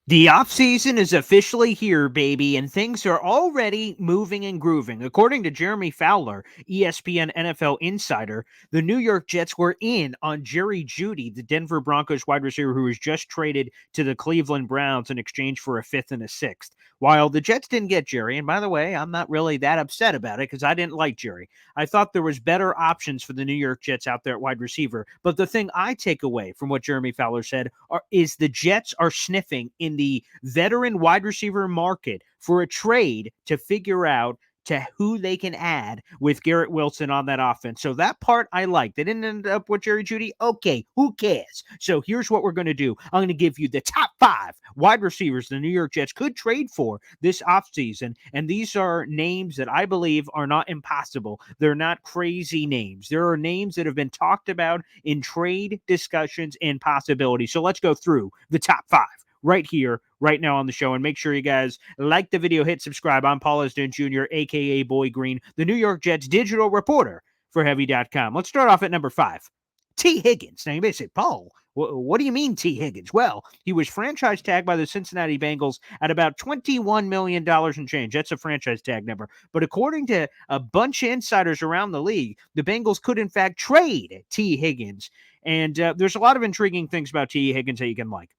The offseason is officially here, baby, and things are already moving and grooving. According to Jeremy Fowler, ESPN NFL insider, the New York Jets were in on Jerry Jeudy, the Denver Broncos wide receiver who was just traded to the Cleveland Browns in exchange for a fifth and a sixth. While the Jets didn't get Jerry, and by the way, I'm not really that upset about it because I didn't like Jerry. I thought there was better options for the New York Jets out there at wide receiver. But the thing I take away from what Jeremy Fowler said is the Jets are sniffing in the veteran wide receiver market for a trade to figure out to who they can add with Garrett Wilson on that offense. So that part I like. They didn't end up with Jerry Jeudy. Okay, who cares? So here's what we're going to do. I'm going to give you the top 5 wide receivers the New York Jets could trade for this offseason. And these are names that I believe are not impossible. They're not crazy names. There are names that have been talked about in trade discussions and possibilities. So let's go through the top 5 right here, right now on the show. And make sure you guys like the video, hit subscribe. I'm Paul Esden Jr., a.k.a. Boy Green, the New York Jets digital reporter for Heavy.com. Let's start off at number 5. T. Higgins. Now, you may say, Paul, what do you mean T. Higgins? Well, he was franchise tagged by the Cincinnati Bengals at about $21 million and change. That's a franchise tag number. But according to a bunch of insiders around the league, the Bengals could, in fact, trade T. Higgins. And there's a lot of intriguing things about T. Higgins that you can like.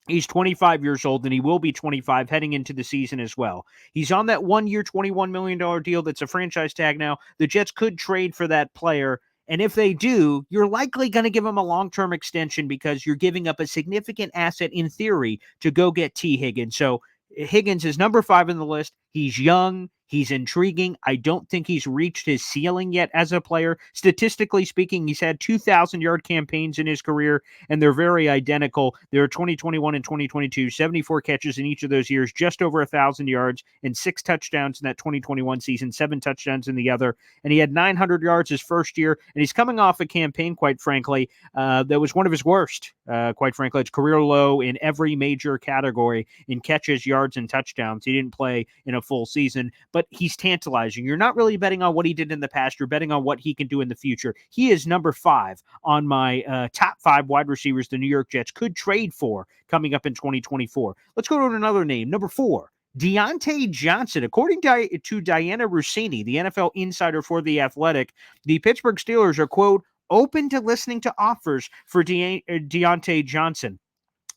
He's 25 years old, and he will be 25 heading into the season as well. He's on that 1-year, $21 million deal that's a franchise tag now. The Jets could trade for that player, and if they do, you're likely going to give him a long-term extension because you're giving up a significant asset in theory to go get T. Higgins. So Higgins is number 5 in the list. He's young. He's intriguing. I don't think he's reached his ceiling yet as a player. Statistically speaking, he's had 2,000-yard campaigns in his career, and they're very identical. There are 2021 and 2022, 74 catches in each of those years, just over 1,000 yards, and 6 touchdowns in that 2021 season, 7 touchdowns in the other. And he had 900 yards his first year, and he's coming off a campaign, quite frankly, that was one of his worst, quite frankly. It's career low in every major category in catches, yards, and touchdowns. He didn't play in a full season, but he's tantalizing. You're not really betting on what he did in the past. You're betting on what he can do in the future. He is number 5 on my top 5 wide receivers the New York Jets could trade for coming up in 2024. Let's go to another name, number 4. Deontay Johnson. According to Diana Rossini, the NFL insider for The Athletic, the Pittsburgh Steelers are, quote, open to listening to offers for Deontay Johnson.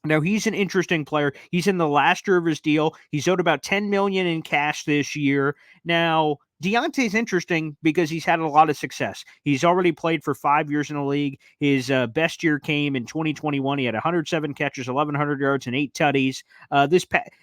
Now, he's an interesting player. He's in the last year of his deal. He's owed about $10 million in cash this year. Now, Deontay's interesting because he's had a lot of success. He's already played for 5 years in the league. His best year came in 2021. He had 107 catches, 1,100 yards, and 8 tutties.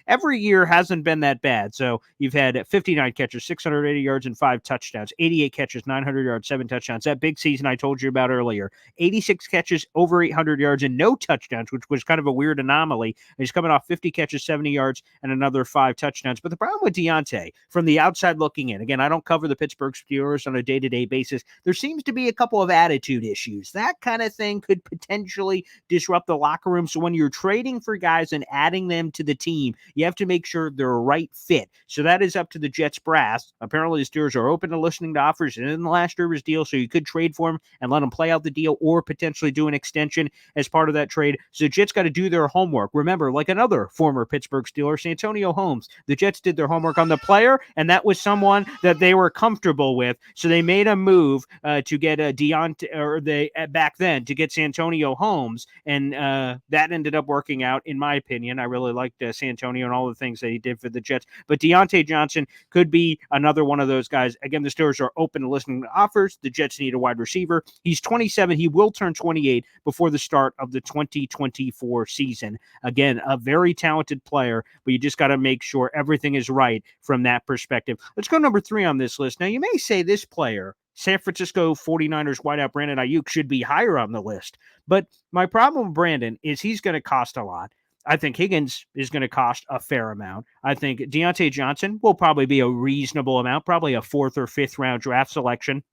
Every year hasn't been that bad. So you've had 59 catches, 680 yards, and 5 touchdowns. 88 catches, 900 yards, 7 touchdowns. That big season I told you about earlier. 86 catches, over 800 yards, and no touchdowns, which was kind of a weird anomaly. He's coming off 50 catches, 70 yards, and another 5 touchdowns. But the problem with Deontay, from the outside looking in, again, I don't cover the Pittsburgh Steelers on a day-to-day basis. There seems to be a couple of attitude issues. That kind of thing could potentially disrupt the locker room. So when you're trading for guys and adding them to the team, you have to make sure they're a right fit. So that is up to the Jets brass. Apparently, the Steelers are open to listening to offers in the last year of his deal, so you could trade for him and let him play out the deal or potentially do an extension as part of that trade. So the Jets got to do their homework. Remember, like another former Pittsburgh Steeler, Santonio Holmes, the Jets did their homework on the player, and that was someone that they were comfortable with. So they made a move to get a Deontay, or they back then to get Santonio Holmes, and that ended up working out. In my opinion, I really liked Santonio and all the things that he did for the Jets. But Deontay Johnson could be another one of those guys. Again, the Steelers are open to listening to offers. The Jets need a wide receiver. He's 27. He will turn 28 before the start of the 2024 season. Again, a very talented player, but you just got to make sure everything is right from that perspective. Let's go number 3 on this list. Now, you may say this player, San Francisco 49ers wideout Brandon Aiyuk, should be higher on the list. But my problem with Brandon is he's going to cost a lot. I think Higgins is going to cost a fair amount. I think Deontay Johnson will probably be a reasonable amount, probably a 4th or 5th round draft selection.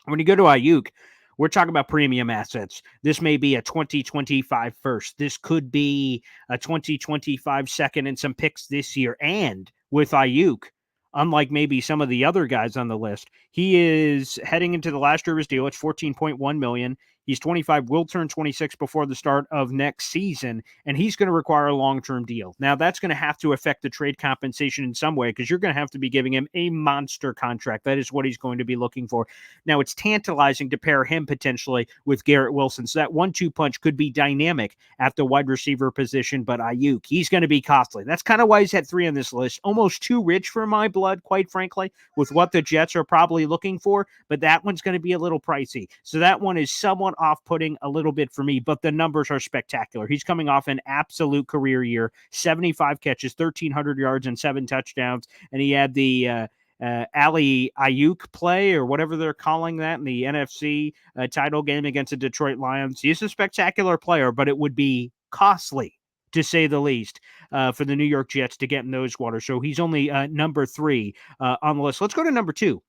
When you go to Aiyuk, we're talking about premium assets. This may be a 2025 first. This could be a 2025 second and some picks this year. And with Aiyuk, unlike maybe some of the other guys on the list, he is heading into the last year of his deal. It's $14.1 million. He's 25, will turn 26 before the start of next season, and he's going to require a long-term deal. Now, that's going to have to affect the trade compensation in some way because you're going to have to be giving him a monster contract. That is what he's going to be looking for. Now, it's tantalizing to pair him potentially with Garrett Wilson, so that 1-2 punch could be dynamic at the wide receiver position, but Aiyuk, he's going to be costly. That's kind of why he's at 3 on this list. Almost too rich for my blood, quite frankly, with what the Jets are probably looking for, but that one's going to be a little pricey. So that one is somewhat off-putting a little bit for me, but the numbers are spectacular. He's coming off an absolute career year, 75 catches, 1,300 yards, and 7 touchdowns, and he had the Aiyuk play or whatever they're calling that in the NFC title game against the Detroit Lions. He's a spectacular player, but it would be costly, to say the least, for the New York Jets to get in those waters. So he's only number 3 on the list. Let's go to number 2.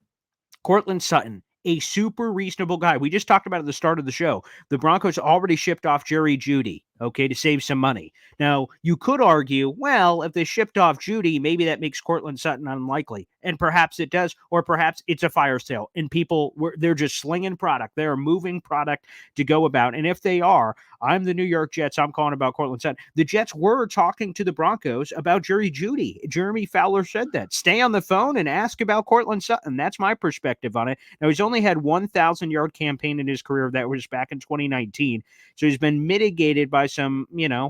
Courtland Sutton, a super reasonable guy. We just talked about at the start of the show. The Broncos already shipped off Jerry Jeudy, okay, to save some money. Now, you could argue, well, if they shipped off Jeudy, maybe that makes Courtland Sutton unlikely. And perhaps it does, or perhaps it's a fire sale and they're just slinging product. They're moving product to go about. And if they are, I'm the New York Jets. I'm calling about Courtland Sutton. The Jets were talking to the Broncos about Jerry Jeudy. Jeremy Fowler said that. Stay on the phone and ask about Courtland Sutton. That's my perspective on it. Now, he's only had 1,000-yard campaign in his career. That was back in 2019. So he's been mitigated by some,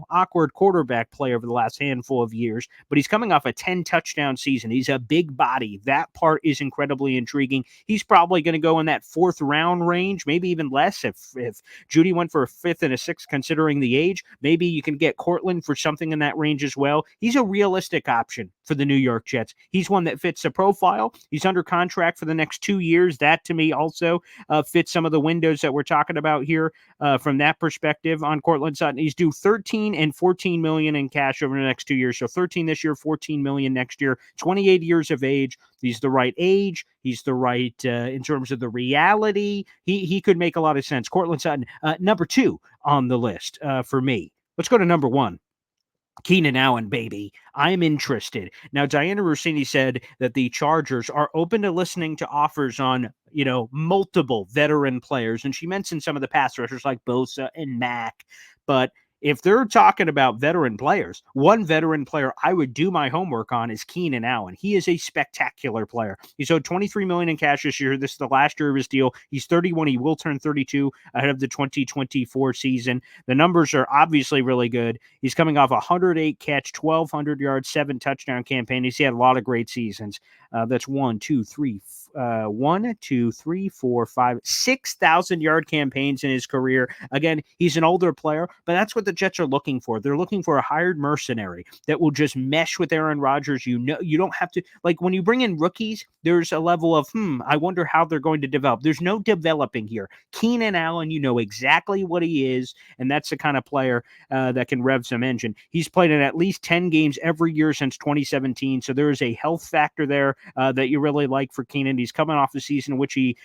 awkward quarterback play over the last handful of years. But he's coming off a 10-touchdown season. He's a big body. That part is incredibly intriguing. He's probably going to go in that 4th round range, maybe even less if Jeudy went for a 5th and a 6th considering the age. Maybe you can get Courtland for something in that range as well. He's a realistic option for the New York Jets. He's one that fits the profile. He's under contract for the next 2 years. That, to me, also fits some of the windows that we're talking about here from that perspective on Courtland Sutton. He's due $13 and $14 million in cash over the next 2 years. So 13 this year, $14 million next year. 28 years of age. He's the right age. He's the right in terms of the reality. He could make a lot of sense. Courtland Sutton, number 2 on the list for me. Let's go to number 1. Keenan Allen, baby. I'm interested. Now, Diana Rossini said that the Chargers are open to listening to offers on, multiple veteran players. And she mentioned some of the pass rushers like Bosa and Mack. But if they're talking about veteran players, one veteran player I would do my homework on is Keenan Allen. He is a spectacular player. He's owed $23 million in cash this year. This is the last year of his deal. He's 31. He will turn 32 ahead of the 2024 season. The numbers are obviously really good. He's coming off a 108 catch, 1,200 yards, 7 touchdown campaign. He's had a lot of great seasons. That's 6,000-yard campaigns in his career. Again, he's an older player, but that's what the Jets are looking for. They're looking for a hired mercenary that will just mesh with Aaron Rodgers. You don't have to, like when you bring in rookies, there's a level of, I wonder how they're going to develop. There's no developing here. Keenan Allen, you know exactly what he is, and that's the kind of player that can rev some engine. He's played in at least 10 games every year since 2017, so there is a health factor there that you really like for Keenan. He's coming off the season in which he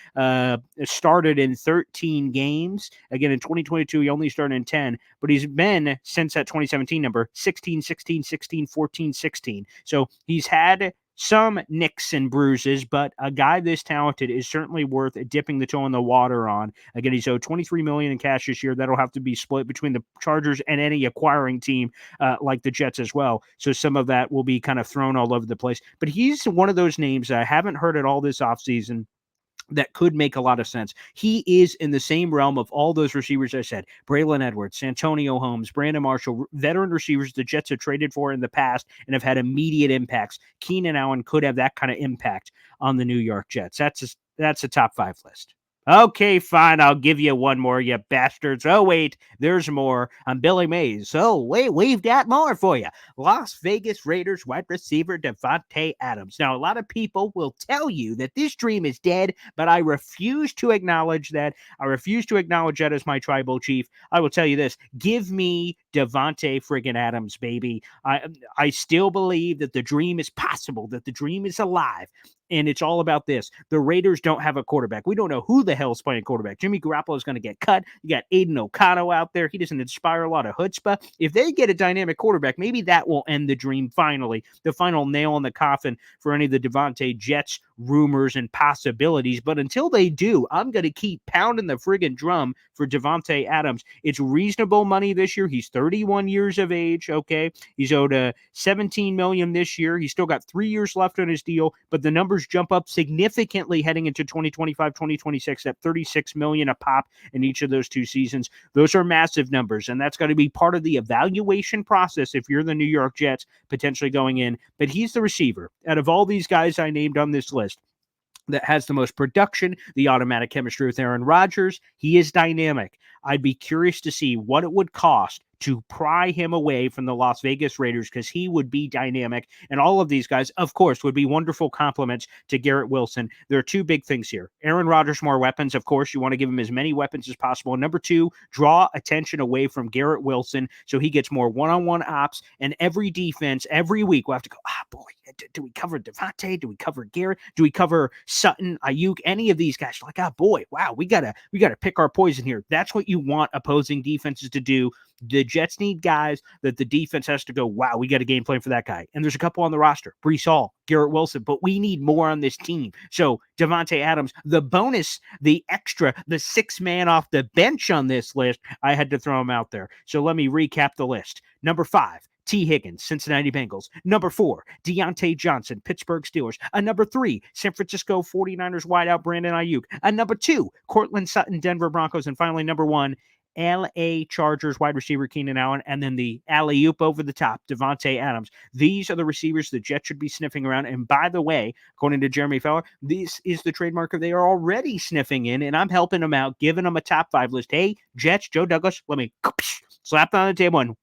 started in 13 games. Again, in 2022, he only started in 10, but he's been, since that 2017 number, 16, 16, 16, 14, 16. So he's had some nicks and bruises, but a guy this talented is certainly worth dipping the toe in the water on. Again, he's owed $23 million in cash this year. That'll have to be split between the Chargers and any acquiring team like the Jets as well. So some of that will be kind of thrown all over the place. But he's one of those names that I haven't heard at all this offseason that could make a lot of sense. He is in the same realm of all those receivers I said, Braylon Edwards, Santonio Holmes, Brandon Marshall, veteran receivers the Jets have traded for in the past and have had immediate impacts. Keenan Allen could have that kind of impact on the New York Jets. That's a top 5 list. Okay, fine. I'll give you one more, you bastards. Oh, wait, there's more. I'm Billy Mays. Oh, wait, we've got more for you. Las Vegas Raiders wide receiver Devonte Adams. Now, a lot of people will tell you that this dream is dead, but I refuse to acknowledge that. I refuse to acknowledge that as my tribal chief. I will tell you this. Give me Devonte friggin' Adams, baby. I still believe that the dream is possible, that the dream is alive. And it's all about this. The Raiders don't have a quarterback. We don't know who the hell is playing quarterback. Jimmy Garoppolo is going to get cut. You got Aiden O'Connell out there. He doesn't inspire a lot of chutzpah. If they get a dynamic quarterback, maybe that will end the dream finally. The final nail in the coffin for any of the Devonte Jets rumors and possibilities. But until they do, I'm going to keep pounding the friggin' drum for Devonte Adams. It's reasonable money this year. He's 31 years of age, okay? He's owed $17 million this year. He's still got 3 years left on his deal, but the numbers jump up significantly heading into 2025, 2026 at $36 million a pop in each of those 2 seasons. Those are massive numbers, and that's got to be part of the evaluation process if you're the New York Jets potentially going in. But he's the receiver. Out of all these guys I named on this list, that has the most production, the automatic chemistry with Aaron Rodgers. He is dynamic. I'd be curious to see what it would cost to pry him away from the Las Vegas Raiders, because he would be dynamic. And all of these guys, of course, would be wonderful compliments to Garrett Wilson. There are 2 big things here. Aaron Rodgers, more weapons. Of course, you want to give him as many weapons as possible. And number 2, draw attention away from Garrett Wilson so he gets more one-on-one ops. And every defense, every week, we'll have to go, boy, do we cover Devontae? Do we cover Garrett? Do we cover Sutton, Aiyuk, any of these guys? Like, boy, wow, we gotta pick our poison here. That's what you want opposing defenses to do. The Jets need guys that the defense has to go, wow, we got a game plan for that guy. And there's a couple on the roster, Breece Hall, Garrett Wilson, but we need more on this team. So Devonte Adams, the bonus, the extra, the 6th man off the bench on this list, I had to throw him out there. So let me recap the list. Number 5, T. Higgins, Cincinnati Bengals. Number 4, Deontay Johnson, Pittsburgh Steelers. Number 3, San Francisco 49ers wideout Brandon Aiyuk. Number 2, Courtland Sutton, Denver Broncos. And finally, number 1, LA Chargers wide receiver Keenan Allen, and then the alley-oop over the top, Devonte Adams. These are the receivers the Jets should be sniffing around. And by the way, according to Jeremy Fowler, this is the trademark they are already sniffing in, and I'm helping them out, giving them a top 5 list. Hey, Jets, Joe Douglas, let me slap it on the table and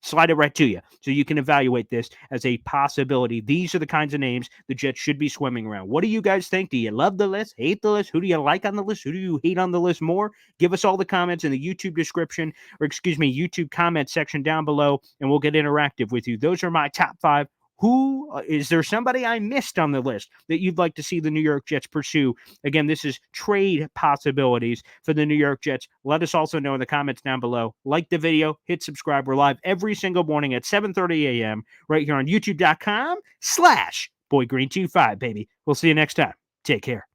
slide it right to you so you can evaluate this as a possibility. These are the kinds of names the Jets should be swimming around. What do you guys think? Do you love the list? Hate the list? Who do you like on the list? Who do you hate on the list more? Give us all the comments in the YouTube description, or YouTube comment section down below, and we'll get interactive with you. Those are my top 5. Who is there somebody I missed on the list that you'd like to see the New York Jets pursue? Again, this is trade possibilities for the New York Jets. Let us also know in the comments down below. Like the video, hit subscribe. We're live every single morning at 7:30 a.m. right here on youtube.com/BoyGreen25, baby. We'll see you next time. Take care.